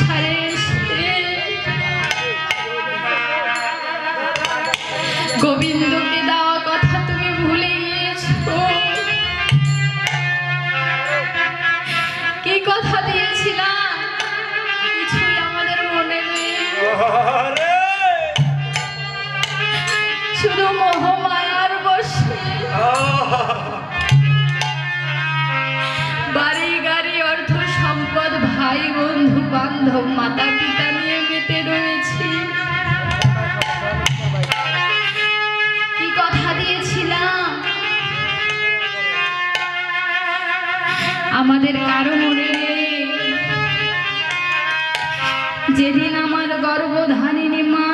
সংসারে গোবিন্দকে দেওয়া কথা তুমি ভুলে গিয়েছো। কি কথা দিয়েছিলাম কিছুই আমাদের মনে নেই, শুধু মোহমায়ার বসে বাড়ি গাড়ি অর্থ সম্পদ ভাই বন্ধু বান্ধব মাতা পিতা নিয়ে মেতে রয়েছি। কি কথা দিয়েছিলাম আমাদের কারো মনে নেই। যেদিন আমার গর্ভধারিণী মা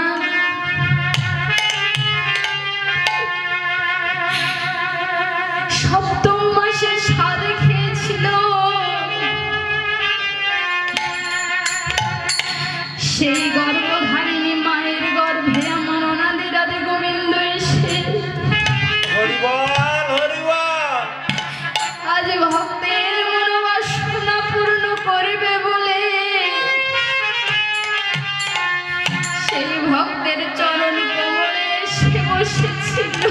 সপ্তম মাসে স্বাদ খেয়েছিল, সেই গর্ভধারিণী মায়ের গর্ভে আমার অনাদি রাধে গোবিন্দ এসে আজ ভক্তের মনোবাসনা পূর্ণ করবে বলে সেই ভক্তের চরণ কমলে এসে বসেছিল।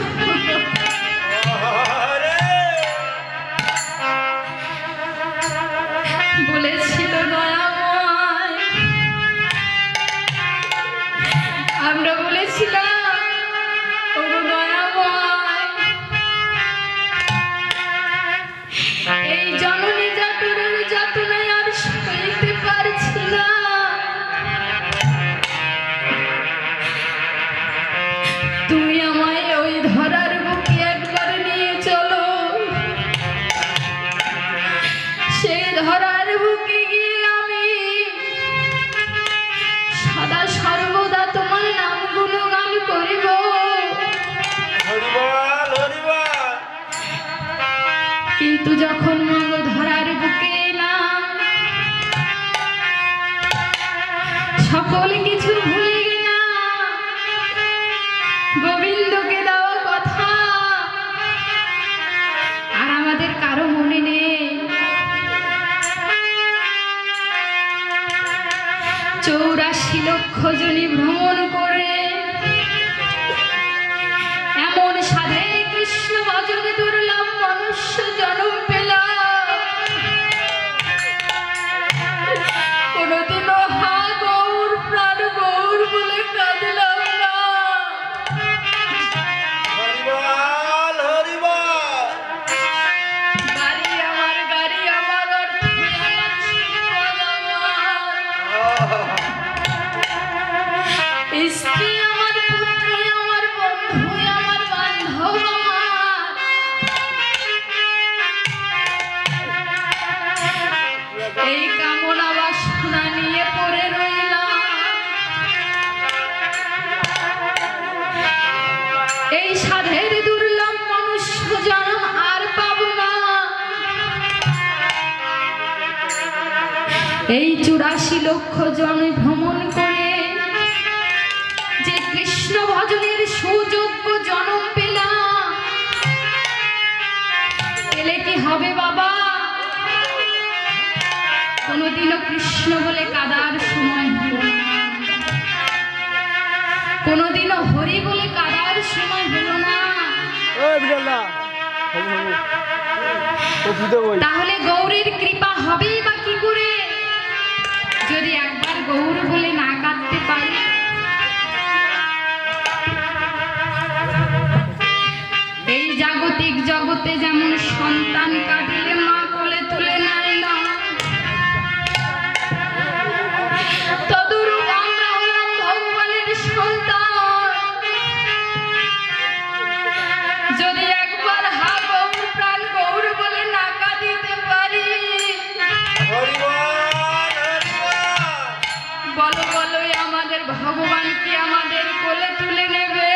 বলেছিল দয়াময়, আমরা বলেছিলাম ওগো দয়াময়, এই জননী জাতুরের যাতনায় আর সইতে পারছি না, তুমি আমায় ওই ধরার বুকে একবার নিয়ে চলো। সেই ধরার বুকে গিয়ে আমি সদা সর্বদা তোমার নাম গুণগান করিব। কিন্তু যখন মঙ্গ ধরার বুকে এলাম সকল কিছু ভুলে গেলাম, গোবিন্দকে দেওয়া কথা আর আমাদের কারো মনে নেই। 84 লক্ষ জনি ভ্রমণ করে এমন সাধে কৃষ্ণ ভজনে দুর্লভ মনুষ্য জন্ম পেলাম, কোনদিনও হা গৌর প্রাণ গৌর বলে কাঁদলাম না। বাড়ি আমার গাড়ি আমার অর্থ আমার সম্পদ আমার, স্ত্রী আমার পুত্র আমার বন্ধু আমার বান্ধব আমার, এই কামনা বাসনা নিয়ে পড়ে রইলাম। এই সাধের দুর্লভ মনুষ্য জন্ম আর পাব না। এই 84 লক্ষ জন ভ্রমণ করে যে কৃষ্ণ ভজনের সুযোগ্য জন্ম পেলাম, পেলে কি হবে বাবা? কোনোদিনও কৃষ্ণ বলে কাদার সময় হলো না, কোনোদিনও হরি বলে কাদার সময় হলো না। তাহলে গৌরের কৃপা হবেই বা কি করে যদি একবার গৌর বলে না কাঁদতে পারি? এই জাগতিক জগতে যেমন সন্তান কাঁদিলে মা কোলে তুলে নেয় না, তদরূপ আমরা হলাম ভগবানের সন্তান। যদি একবার হা গৌর প্রাণ গৌর বলে না কাঁদিতে পারি, বলো বলো আমাদের ভগবান কি আমাদের কোলে তুলে নেবে?